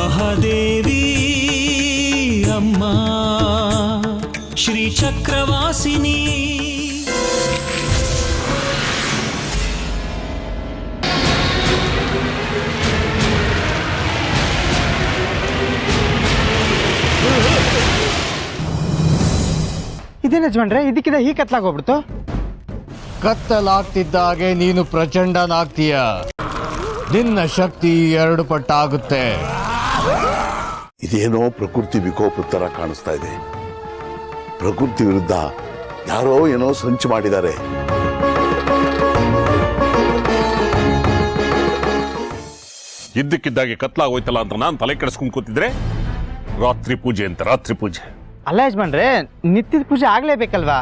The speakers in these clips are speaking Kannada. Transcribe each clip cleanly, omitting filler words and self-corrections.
ಮಹಾದೇವಿ ಅಮ್ಮ ಶ್ರೀ ಚಕ್ರವಾಸಿನಿ. ಇದೇನು ಯಜಮಾನ್ರೆ ಇದಕ್ಕಿದ ಹೀಗೆ ಕತ್ಲಾಗೋಗ್ಬಿಡ್ತು? ಕತ್ತಲಾಗ್ತಿದ್ದಾಗೆ ನೀನು ಪ್ರಚಂಡನಾಗ್ತೀಯ. ನಿನ್ನ ಶಕ್ತಿ 2 ಪಟ್ಟಾಗುತ್ತೆ. ಇದೇನೋ ಪ್ರಕೃತಿ ವಿಕೋಪ ತರ ಕಾಣಿಸ್ತಾ ಇದೆ. ಪ್ರಕೃತಿ ವಿರುದ್ಧ ಯಾರೋ ಏನೋ ಸಂಚು ಮಾಡಿದ್ದಾರೆ. ಇದ್ದಕ್ಕಿದ್ದಾಗೆ ಕತ್ಲಾಗೋಯ್ತಲ್ಲ ಅಂತ ನಾನು ತಲೆ ಕೆಡಿಸ್ಕೊಂಡು ಕೂತಿದ್ರೆ ರಾತ್ರಿ ಪೂಜೆ ಅಂತ ರಾತ್ರಿ ಪೂಜೆ. ಅಲ್ಲ ಯಜಮಾನ್ರೆ, ನಿತ್ಯದ ಪೂಜೆ ಆಗ್ಲೇಬೇಕಲ್ವಾ?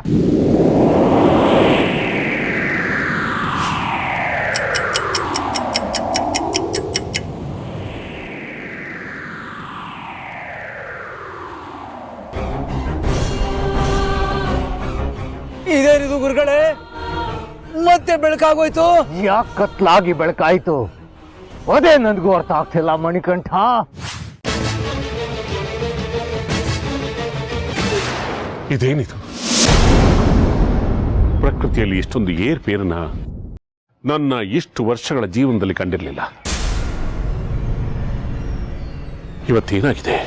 ಇದೇನಿದು ಗುರುಗಳೇ, ಮತ್ತೆ ಬೆಳಕಾಗೋಯ್ತು? ಯಾಕೆ ಕತ್ಲಾಗಿ ಬೆಳಕಾಯ್ತು ಅದೇ ನನಗೂ ಅರ್ಥ ಆಗ್ತಿಲ್ಲ ಮಣಿಕಂಠ. ಇದೇನಿದು? ಪ್ರಕೃತಿಯಲ್ಲಿ ಇಷ್ಟೊಂದು ಏರ್ಪೇರನ್ನ ನನ್ನ ಇಷ್ಟು ವರ್ಷಗಳ ಜೀವನದಲ್ಲಿ ಕಂಡಿರಲಿಲ್ಲ. ಇವತ್ತೇನಾಗಿದೆ?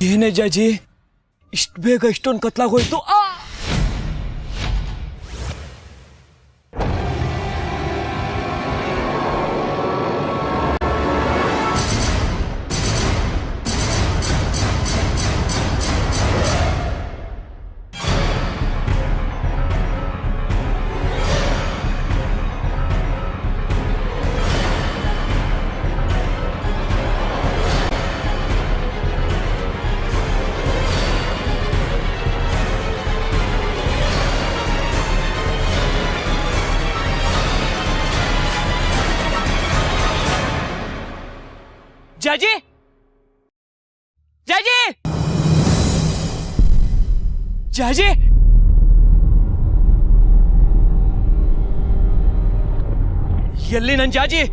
ಏನೇ ಜಾಜಿ, ಇಷ್ಟು ಬೇಗ ಇಷ್ಟೊಂದು ಕತ್ಲಾಗೋಯ್ತು? ಜಾಜಿ, ಜಾಜಿ, ಜಾಜಿ, ಎಲ್ಲಿ ನನ್ ಜಾಜಿ?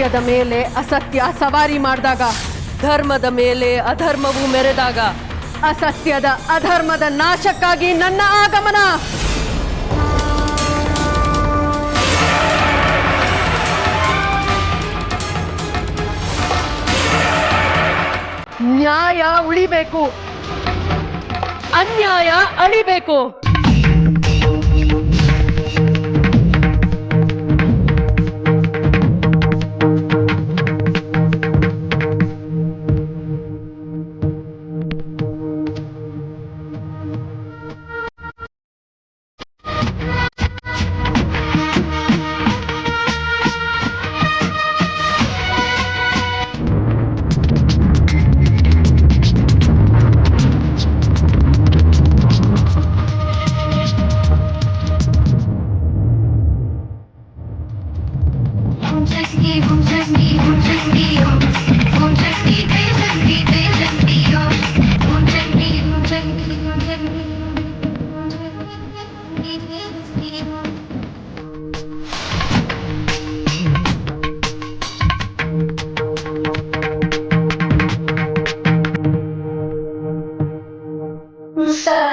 ಸತ್ಯದ ಮೇಲೆ ಅಸತ್ಯ ಸವಾರಿ ಮಾಡಿದಾಗ, ಧರ್ಮದ ಮೇಲೆ ಅಧರ್ಮವು ಮೆರೆದಾಗ, ಅಸತ್ಯದ ಅಧರ್ಮದ ನಾಶಕ್ಕಾಗಿ ನನ್ನ ಆಗಮನ. ನ್ಯಾಯ ಉಳಿಬೇಕು, ಅನ್ಯಾಯ ಅಳಿಬೇಕು.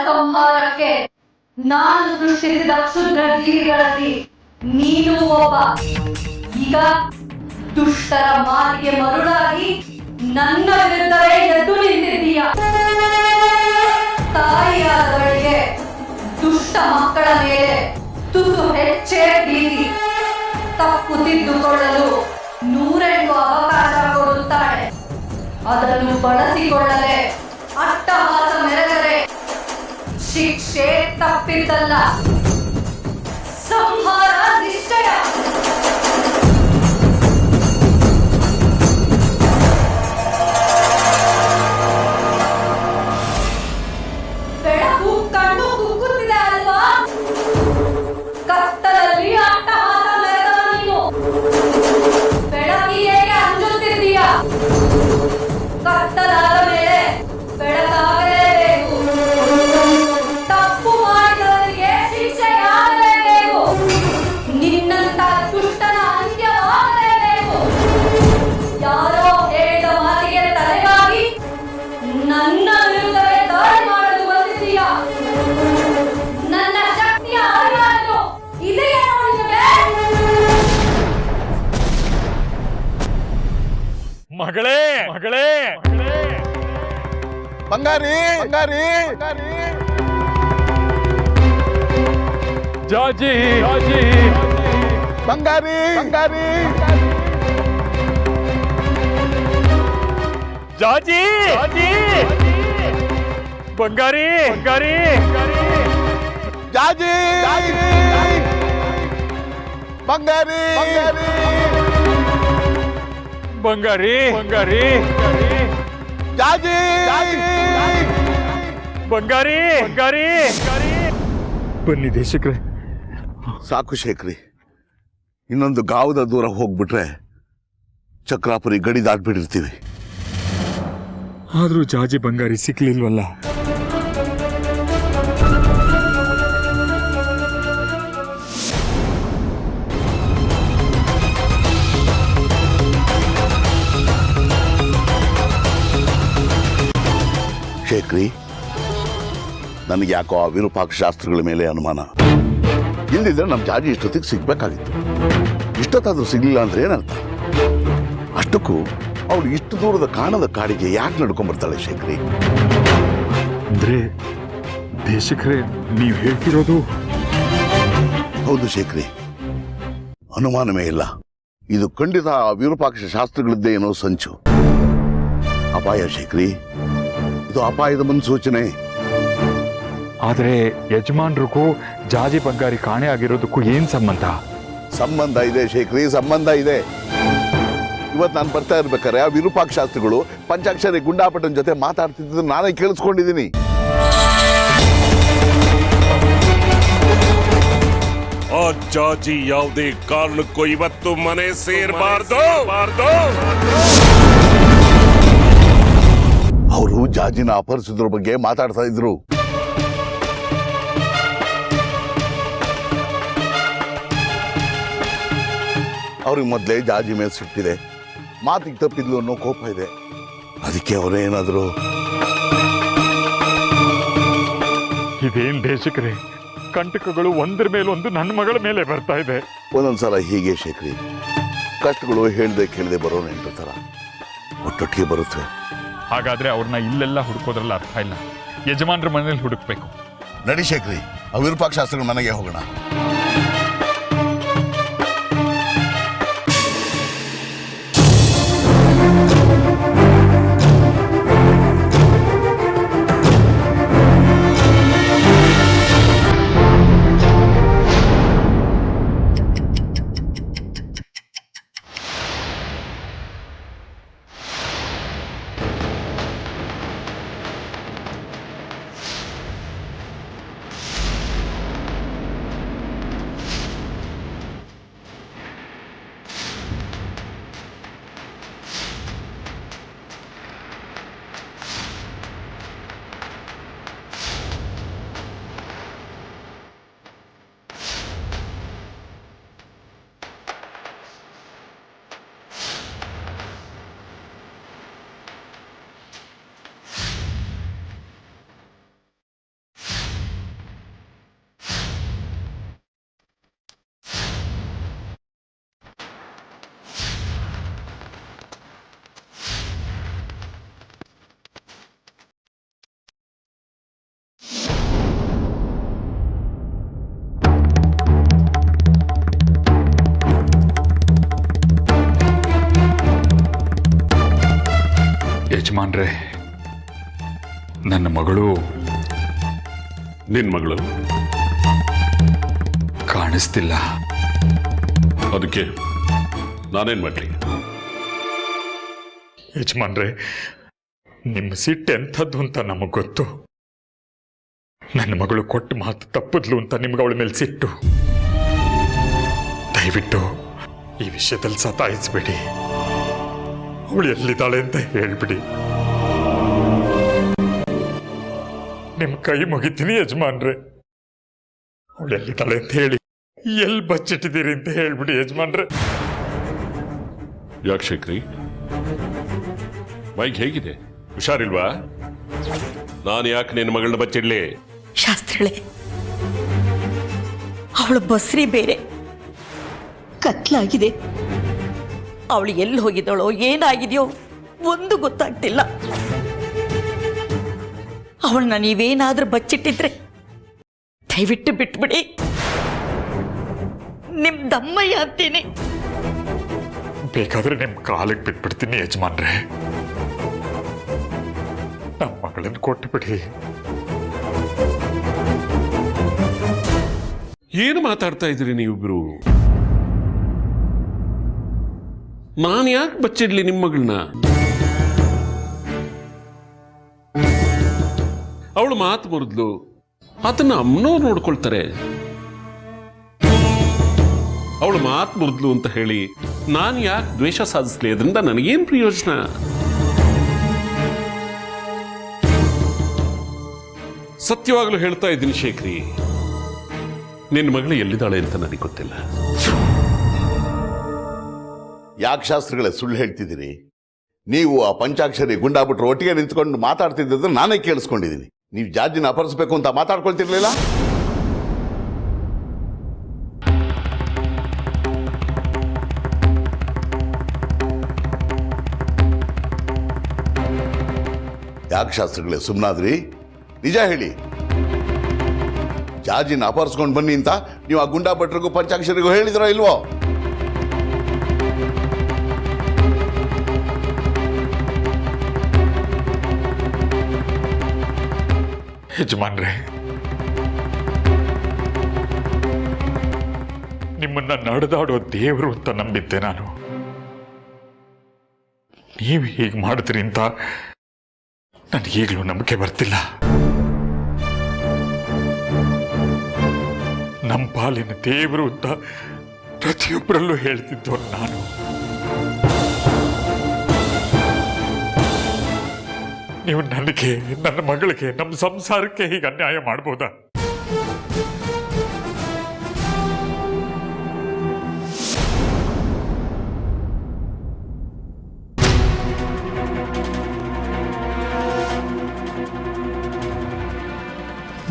ಸಂಹಾರಕ್ಕೆ ನಾನು ಸೃಷ್ಟಿಸಿದ ಕ್ಷುದ್ರ ಜೀವಿಗಳಲ್ಲಿ ನೀನು ಒಬ್ಬ. ಈಗ ದುಷ್ಟರ ಮಾತಿಗೆ ಮರುಳಾಗಿ ನನ್ನ ವಿರುದ್ಧವೇ ಎದ್ದು ನಿಂತಿದ್ದೀಯ. ತಾಯಿಯಾದವಳಿಗೆ ದುಷ್ಟ ಮಕ್ಕಳ ಮೇಲೆ ತುಸು ಹೆಚ್ಚೇ ಪ್ರೀತಿ. ತಪ್ಪು ತಿದ್ದುಕೊಳ್ಳಲು 108 ಅವಕಾಶ ಕೊಡುತ್ತಾಳೆ. ಅದನ್ನು ಬಳಸಿಕೊಳ್ಳದೆ ಅಟ್ಟಹಾಸ ಮೆರೆದರೆ ಶಿಕ್ಷೆ ತಪ್ಪಿದ್ದಲ್ಲ, ಸಂಹಾರ ನಿಶ್ಚಯ. ಬೆಳಕು ಕಣ್ಣು ಕುಕ್ಕುತ್ತಿದೆ ಅಲ್ವಾ? ಕತ್ತಲಲ್ಲಿ ಅಟ್ಟಹಾಸ ಮೆರೆದ ನೀನು ಬೆಳಕಿಗೆ ಅಂಜುತ್ತಿದ್ದೀಯ. ಕತ್ತಲಾದ ಮೇಲೆ ಬೆಳಕಾಗಲೇಬೇಕು. ತಪ್ಪು ಮಾಡಿದವರಿಗೆ ಶಿಕ್ಷೆಯಾಗಲೇಬೇಕು. ನಿನ್ನಂತ ದುಷ್ಟನ ಅಂತ್ಯವಾಗಲೇಬೇಕು. ಯಾರೋ ಹೇಳಿದ ಮಾತಿಗೆ ತಲೆಗಾಗಿ ನನ್ನ ವಿರುದ್ಧವೇ ದಾಳಿ ಮಾಡಲು ಬಂದಿದ್ದೀಯ. ನನ್ನ ಶಕ್ತಿಯ ಅರಿವನ್ನು ಇದೆಯೇನೋ ನಿನಗೆ? ಮಗಳೇ ಮಗಳೇ ಬಂಗಾರಿ ಬಂಗಾರಿ ಜಾಜಿ ಜಾಜಿ ಬಂಗಾರಿ ಬಂಗಾರಿ ಜಾಜಿ ಜಾಜಿ ಬಂಗಾರಿ ಬಂಗಾರಿ ಜಾಜಿ ಬಂಗಾರಿ ಬಂಗಾರಿ ಬಂಗಾರಿ ಜಾಜಿ ಬಂಗಾರಿ ಬಂಗಾರಿ ಬನ್ನಿ ದೇಶಕ್ರೆ. ಸಾಕು ಶೇಖರಿ, ಇನ್ನೊಂದು ಗಾವದ ದೂರ ಹೋಗ್ಬಿಟ್ರೆ ಚಕ್ರಾಪುರಿ ಗಡಿ ದಾಟ್ಬಿಟ್ಟಿರ್ತೀವಿ. ಆದ್ರೂ ಜಾಜಿ ಬಂಗಾರಿ ಸಿಕ್ಲಿಲ್ವಲ್ಲ. ಶೇಖರಿ, ನನಗೆ ಯಾಕೋ ಆ ವಿರೂಪಾಕ್ಷ ಶಾಸ್ತ್ರಿಗಳ ಮೇಲೆ ಅನುಮಾನ. ಇಲ್ದಿದ್ರೆ ನಮ್ಮ ಜಾಜಿ ಇಷ್ಟೊತ್ತಿಗೆ ಸಿಗ್ಬೇಕಾಗಿತ್ತು. ಇಷ್ಟೊತ್ತಾದ್ರೂ ಸಿಗ್ಲಿಲ್ಲ ಅಂದ್ರೆ ಏನರ್ಥ? ಅಷ್ಟಕ್ಕೂ ಅವಳು ಇಷ್ಟು ದೂರದ ಕಾಣದ ಕಾಡಿಗೆ ಯಾಕೆ ನಡ್ಕೊಂಡ್ಬರ್ತಾಳೆ ಶೇಖರಿ? ಅಂದ್ರೆ ದೇಶಕ್ರೆ ನೀವ್ ಹೇಳ್ತಿರೋದು? ಹೌದು ಶೇಖರಿ, ಅನುಮಾನವೇ ಇಲ್ಲ. ಇದು ಖಂಡಿತ ಆ ವಿರೂಪಾಕ್ಷ ಶಾಸ್ತ್ರಿಗಳದ್ದೇ ಏನೋ ಸಂಚು. ಅಪಾಯ ಶೇಖರಿ, ಇದು ಅಪಾಯದ ಮುನ್ಸೂಚನೆ. ಆದ್ರೆ ಯಜಮಾನ್ರಿಗೂ ಜಾಜಿ ಬಂಗಾರಿ ಕಾಣೆ ಆಗಿರೋದಕ್ಕೂ ಏನ್ ಸಂಬಂಧ? ಸಂಬಂಧ ಇದೆ ಶೇಖರಿ, ಸಂಬಂಧ ಇದೆ. ಇವತ್ತು ನಾನು ಬರ್ತಾ ಇರ್ಬೇಕಾರೆ ಆ ವಿರೂಪಾಕ್ಷ ಶಾಸ್ತ್ರಿಗಳು ಪಂಚಾಕ್ಷರಿ ಗುಂಡಾಪಟನ್ ಜೊತೆ ಮಾತಾಡ್ತಿದ್ದು ನಾನೇ ಕೇಳಿಸ್ಕೊಂಡಿದ್ದೀನಿ. ಆ ಜಾಜಿ ಯಾವುದೇ ಕಾರಣಕ್ಕೂ ಇವತ್ತು ಮನೆ ಸೇರಬಾರ್ದು. ಅವರು ಜಾಜಿನ ಅಪಹರಿಸಿದ್ರ ಬಗ್ಗೆ ಮಾತಾಡ್ತಾ ಇದ್ರು. ಅವ್ರಿಗೆ ಮೊದಲೇ ಜಾಜಿ ಮೇಲೆ ಸಿಟ್ಟಿದೆ, ಮಾತಿಗೆ ತಪ್ಪಿದ್ಲು ಅನ್ನೋ ಕೋಪ ಇದೆ. ಅದಕ್ಕೆ ಅವರೇನಾದರೂ ಇದೇನ್ ದೇಶಕ್ರೆ, ಕಂಟಕಗಳು ಒಂದ್ರ ಮೇಲೊಂದು ನನ್ನ ಮಗಳ ಮೇಲೆ ಬರ್ತಾ ಇದೆ. ಒಂದೊಂದ್ಸಲ ಹೀಗೆ ಶೇಖರಿ, ಕಷ್ಟಗಳು ಹೇಳ್ದೆ ಕೇಳದೆ ಬರೋ ನೆಂಟರ ಥರ ಒಟ್ಟೊಟ್ಟಿಗೆ ಬರುತ್ತೆ. ಹಾಗಾದ್ರೆ ಅವ್ರನ್ನ ಇಲ್ಲೆಲ್ಲ ಹುಡುಕೋದ್ರಲ್ಲ ಅರ್ಥ ಇಲ್ಲ, ಯಜಮಾನ್ರ ಮನೇಲಿ ಹುಡುಕ್ಬೇಕು. ನಡಿ ಶೇಖರಿ, ಆ ವಿರೂಪಾಕ್ಷ ಶಾಸ್ತ್ರಿಗಳ ಮನೆಗೆ ಹೋಗೋಣ. ಯಜಮಾನ್ರೆ, ನನ್ನ ಮಗಳು ನಿನ್ ಮಗಳು ಕಾಣಿಸ್ತಿಲ್ಲ. ಅದಕ್ಕೆ ನಾನೇನ್ ಮಾಡ್ಲಿ? ಯಜಮಾನ್ರೆ, ನಿಮ್ಮ ಸಿಟ್ಟು ಎಂಥದ್ದು ಅಂತ ನಮಗ್ ಗೊತ್ತು. ನನ್ನ ಮಗಳು ಕೊಟ್ಟು ಮಾತು ತಪ್ಪದ್ಲು ಅಂತ ನಿಮ್ಗೆ ಅವಳ ಮೇಲೆ ಸಿಟ್ಟು. ದಯವಿಟ್ಟು ಈ ವಿಷಯದಲ್ಲಿ ಸತಾಯಿಸ್ಬೇಡಿ. ಅವಳು ಎಲ್ಲಿದ್ದಾಳೆ ಅಂತ ಹೇಳ್ಬಿಡಿ. ನಿಮ್ ಕೈ ಮುಗಿತೀನಿ ಯಜಮಾನ್ರೆ. ಅವಳು ಎಲ್ಲಿದ್ದಾಳೆ ಅಂತ ಹೇಳಿ, ಎಲ್ಲಿ ಬಚ್ಚಿಟ್ಟಿದ್ದೀರಿ ಅಂತ ಹೇಳ್ಬಿಡಿ ಯಜಮಾನ್ರೆ. ಯಾಕೆ ಶೇಖರಿ, ಮೈಗೆ ಹೇಗಿದೆ? ಹುಷಾರಿಲ್ವಾ? ನಾನು ಯಾಕೆ ನಿನ್ನ ಮಗಳನ್ನ ಬಚ್ಚಿಡ್ಲಿ? ಶಾಸ್ತ್ರಿಗಳೇ, ಅವಳು ಬಸ್ರಿ ಬೇರೆ, ಕತ್ಲಾಗಿದೆ. ಅವಳು ಎಲ್ಲಿ ಹೋಗಿದ್ದಾಳೋ ಏನಾಗಿದೆಯೋ ಒಂದು ಗೊತ್ತಾಗ್ತಿಲ್ಲ. ಅವಳನ್ನ ನೀವೇನಾದ್ರೂ ಬಚ್ಚಿಟ್ಟಿದ್ರೆ ದಯವಿಟ್ಟು ಬಿಟ್ಬಿಡಿ. ನಿಮ್ ದಮ್ಮಯ್ಯ ಅಂತೀನಿ. ಬೇಕಾದ್ರೆ ನಿಮ್ ಕಾಲಿಗೆ ಬಿಟ್ಬಿಡ್ತೀನಿ ಯಜಮಾನ್ರೆ. ನಮ್ಮ ಮಗಳನ್ನ ಕೊಟ್ಟು ಬಿಡಿ. ಏನು ಮಾತಾಡ್ತಾ ಇದ್ದೀರಿ ನೀವಿಬ್ರು? ನಾನು ಯಾಕೆ ಬಚ್ಚಿಡ್ಲಿ ನಿಮ್ಮ ಮಗಳನ್ನ? ಅವಳು ಮಾತು ಮುರಿದ್ಲು, ಅದನ್ನ ಅಮ್ಮನವ್ರು ನೋಡ್ಕೊಳ್ತಾರೆ. ಅವಳು ಮಾತು ಮುರಿದ್ಲು ಅಂತ ಹೇಳಿ ನಾನು ಯಾಕೆ ದ್ವೇಷ ಸಾಧಿಸ್ಲಿ? ಅದರಿಂದ ನನಗೇನು ಪ್ರಯೋಜನ? ಸತ್ಯವಾಗ್ಲೂ ಹೇಳ್ತಾ ಇದ್ದೀನಿ ಶೇಖರಿ, ನಿನ್ನ ಮಗಳು ಎಲ್ಲಿದ್ದಾಳೆ ಅಂತ ನನಗೆ ಗೊತ್ತಿಲ್ಲ. ಯಾಕೆ ಶಾಸ್ತ್ರಿಗಳೇ ಸುಳ್ಳು ಹೇಳ್ತಿದ್ದೀರಿ? ನೀವು ಆ ಪಂಚಾಕ್ಷರಿ ಗುಂಡಾಬಿಟ್ರು ಒಟ್ಟಿಗೆ ನಿಂತ್ಕೊಂಡು ಮಾತಾಡ್ತಿದ್ದದ್ದು ನಾನೇ ಕೇಳಿಸ್ಕೊಂಡಿದ್ದೀನಿ. ನೀವು ಜಾಜಿನ ಅಪಹರಿಸಬೇಕು ಅಂತ ಮಾತಾಡ್ಕೊಳ್ತಿರ್ಲಿಲ್ಲ? ಯಾಕೆ ಶಾಸ್ತ್ರಿಗಳೇ ಸುಮ್ಮನಾದ್ರಿ? ನಿಜ ಹೇಳಿ, ಜಾಜಿನ ಅಪಹರಿಸ್ಕೊಂಡು ಬನ್ನಿ ಅಂತ ನೀವು ಆ ಗುಂಡಾ ಭಟ್ರಿಗೂ ಪಂಚಾಕ್ಷರಿಗೂ ಹೇಳಿದ್ರೋ ಇಲ್ವೋ? ಯಜಮಾನ್ರೆ, ನಿಮ್ಮನ್ನ ನಡೆದಾಡೋ ದೇವರು ಅಂತ ನಂಬಿದ್ದೆ ನಾನು. ನೀವು ಹೀಗೆ ಮಾಡಿದ್ರಿ ಅಂತ ನನಗೀಗಲೂ ನಂಬಿಕೆ ಬರ್ತಿಲ್ಲ. ನಮ್ಮ ಪಾಲಿನ ದೇವರು ಅಂತ ಪ್ರತಿಯೊಬ್ಬರಲ್ಲೂ ಹೇಳ್ತಿದ್ದವನು ನಾನು. ನೀವು ನನಗೆ, ನನ್ನ ಮಗಳಿಗೆ, ನಮ್ಮ ಸಂಸಾರಕ್ಕೆ ಹೀಗೆ ಅನ್ಯಾಯ ಮಾಡ್ಬೋದಾ?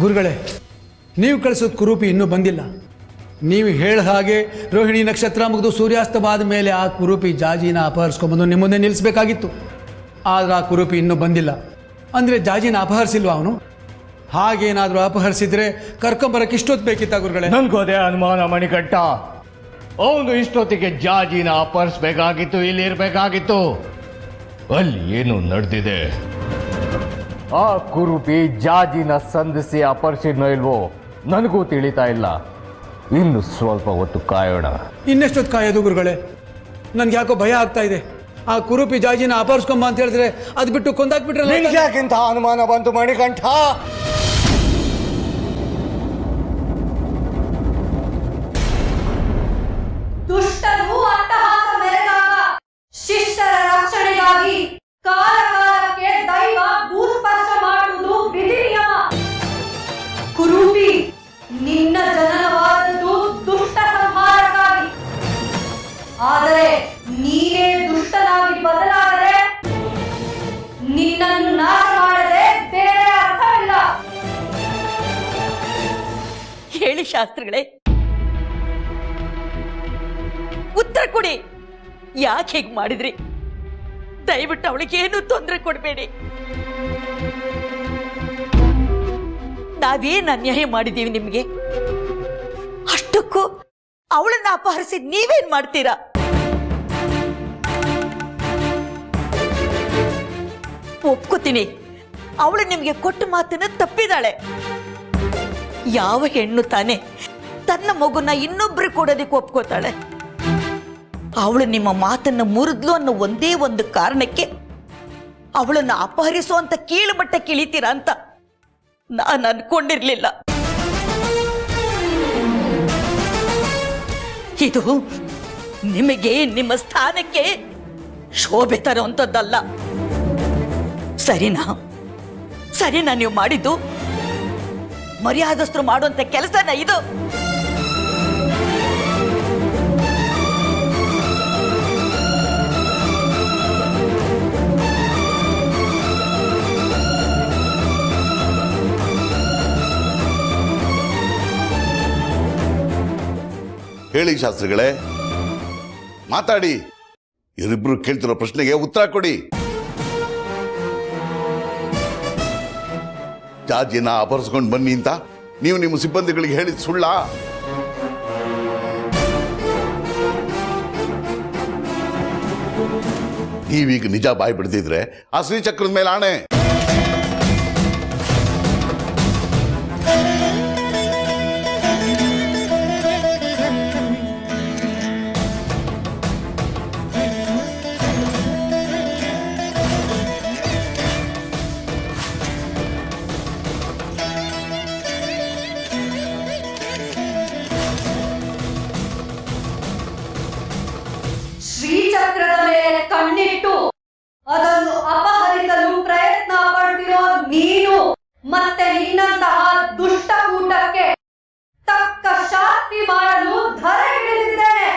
ಗುರುಗಳೇ, ನೀವು ಕಳಿಸೋದು ಕುರೂಪಿ ಇನ್ನೂ ಬಂದಿಲ್ಲ. ನೀವು ಹೇಳ ಹಾಗೆ ರೋಹಿಣಿ ನಕ್ಷತ್ರ ಮುಗಿದು ಸೂರ್ಯಾಸ್ತವಾದ ಮೇಲೆ ಆ ಕುರೂಪಿ ಜಾಜಿನ ಅಪಹರಿಸ್ಕೊಂಬಂದು ನಿಮ್ಮ ಮುಂದೆ ನಿಲ್ಲಿಸಬೇಕಾಗಿತ್ತು. ಆದರೆ ಆ ಕುರೂಪಿ ಇನ್ನೂ ಬಂದಿಲ್ಲ. ಅಂದರೆ ಜಾಜಿನ ಅಪಹರಿಸಿಲ್ವ ಅವನು? ಹಾಗೇನಾದರೂ ಅಪಹರಿಸಿದ್ರೆ ಕರ್ಕೊಂಬರಕ್ಕೆ ಇಷ್ಟೊತ್ತು ಬೇಕಿತ್ತ ಗುರುಗಳೇ? ನನ್ಗೋದೇ ಅನುಮಾನ ಮಣಿಕಂಠ. ಅವನು ಇಷ್ಟೊತ್ತಿಗೆ ಜಾಜಿನ ಅಪಹರಿಸ್ಬೇಕಾಗಿತ್ತು, ಇಲ್ಲಿ ಇರಬೇಕಾಗಿತ್ತು. ಅಲ್ಲಿ ಏನು ನಡೆದಿದೆ? ಆ ಕುರುಪಿ ಜಾಜಿನ ಸಂಧಿಸಿ ಅಪಹರಿಸಿದ್ನೋ ಇಲ್ವೋ ನನಗೂ ತಿಳಿತಾ ಇಲ್ಲ. ಇನ್ನು ಸ್ವಲ್ಪ ಹೊತ್ತು ಕಾಯೋಣ. ಇನ್ನೆಷ್ಟೊತ್ತು ಕಾಯೋದು ಗುರುಗಳೇ? ನನ್ಗೆ ಯಾಕೋ ಭಯ ಆಗ್ತಾ ಇದೆ. ಆ ಕುರೂಪಿ ಜಾಜಿನ ಅಪಹರಿಸ್ಕೊಂಬ ಅಂತ ಹೇಳಿದ್ರೆ ಅದು ಬಿಟ್ಟು ಕೊಂದಾಕ್ಬಿಟ್ರಲ್ಲ. ಯಾಕಿಂತ ಅನುಮಾನ ಬಂತು ಮಣಿಕಂಠ? ದುಷ್ಟರು ಅಟ್ಟಹಾಸ ಮೆರೆದಾಗ ಶಿಷ್ಟರ ರಕ್ಷಣೆಗಾಗಿ ಕಾಲ ಕಾಲಕ್ಕೆ ದೈವ ಭೂಸ್ಪರ್ಶ ಮಾಡುವುದು ವಿಧಿ ನಿಯಮ. ಕುರೂಪಿ, ನಿನ್ನ ಜನನವಾದದ್ದು ದುಷ್ಟ ಸಂಹಾರಕ್ಕಾಗಿ. ಆದರೆ ನೀನೇ ದುಷ್ಟನಾಗಿ ಬದಲಾದರೆ ನಿನ್ನನ್ನು ನಾಶ ಮಾಡದೆ ಬೇರೆ ಅರ್ಥವಿಲ್ಲ. ಹೇಳಿ ಶಾಸ್ತ್ರಿಗಳೇ, ಉತ್ತರ ಕೊಡಿ. ಯಾಕೆ ಹೀಗೆ ಮಾಡಿದ್ರಿ? ದಯವಿಟ್ಟು ಅವಳಿಗೆ ಏನು ತೊಂದರೆ ಕೊಡಬೇಡಿ. ನಾವೇನು ಅನ್ಯಾಯ ಮಾಡಿದ್ದೀವಿ ನಿಮಗೆ? ಅಷ್ಟಕ್ಕೂ ಅವಳನ್ನ ಅಪಹರಿಸಿ ನೀವೇನ್ ಮಾಡ್ತೀರಾ? ಒಪ್ಕೋತೀನಿ, ಅವಳು ನಿಮಗೆ ಕೊಟ್ಟ ಮಾತನ್ನ ತಪ್ಪಿದಾಳೆ. ಯಾವ ಹೆಣ್ಣು ತಾನೆ ತನ್ನ ಮಗುನ ಇನ್ನೊಬ್ರು ಕೊಡೋದಕ್ಕೆ ಒಪ್ಕೋತಾಳೆ? ಅವಳು ನಿಮ್ಮ ಮಾತನ್ನು ಮುರಿದ್ಲು ಅನ್ನೋ ಒಂದೇ ಒಂದು ಕಾರಣಕ್ಕೆ ಅವಳನ್ನು ಅಪಹರಿಸುವಂತ ಕೀಳು ಮಟ್ಟ ಕಿಳಿತೀರಾ ಅಂತ ನಾನು ಅನ್ಕೊಂಡಿರ್ಲಿಲ್ಲ. ಇದು ನಿಮಗೆ ನಿಮ್ಮ ಸ್ಥಾನಕ್ಕೆ ಶೋಭೆ ತರುವಂಥದ್ದಲ್ಲ. ಸರಿನಾ ನೀವು ಮಾಡಿದ್ದು? ಮರ್ಯಾದಸ್ಥರು ಮಾಡುವಂತ ಕೆಲಸನ ಇದು? ಹೇಳಿ ಶಾಸ್ತ್ರಿಗಳೇ, ಮಾತಾಡಿ. ಇವರಿಬ್ರು ಕೇಳ್ತಿರೋ ಪ್ರಶ್ನೆಗೆ ಉತ್ತರ ಕೊಡಿ. ಜಾಜಿನ ಅಪಹರಿಸ್ಕೊಂಡು ಬನ್ನಿ ಅಂತ ನೀವು ನಿಮ್ಮ ಸಿಬ್ಬಂದಿಗಳಿಗೆ ಹೇಳಿದ ಸುಳ್ಳ? ನೀವೀಗ ನಿಜ ಬಾಯಿ ಬಿಡ್ದಿದ್ರೆ ಆ ಶ್ರೀಚಕ್ರದ ಮೇಲೆ ಆಣೆ. ಶ್ರೀಚಕ್ರದ ಮೇಲೆ ಕಣ್ಣಿಟ್ಟು ಅದನ್ನು ಅಪಹರಿಸಲು ಪ್ರಯತ್ನ ಪಡ್ತಿರೋ ನೀನು ಮತ್ತೆ ನಿನ್ನಂತಹ ದುಷ್ಟಕೂಟಕ್ಕೆ ತಕ್ಕ ಶಾಸ್ತಿ ಮಾಡಲು ಧರೆಗಿಳಿದಿದ್ದೇನೆ.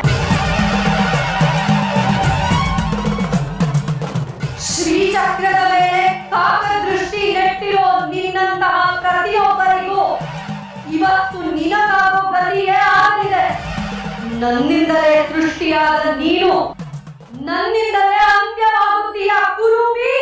ಶ್ರೀಚಕ್ರದ ಮೇಲೆ ಕಾಕದೃಷ್ಟಿ ನೆಟ್ಟಿರೋ ನಿನ್ನಂತಹ ಪ್ರತಿಯೊಬ್ಬರಿಗೂ ಇವತ್ತು ನಿನಗಾಗೋ ಗತಿಯೇ ಆಗಲಿದೆ. ನನ್ನಿಂದಲೇ ಸೃಷ್ಟಿಯಾದ ನೀನು ನನ್ನಿಂದಲೇ ಅಂತ್ಯವಾಗುತ್ತೀಯ ಕುರೂಪಿ.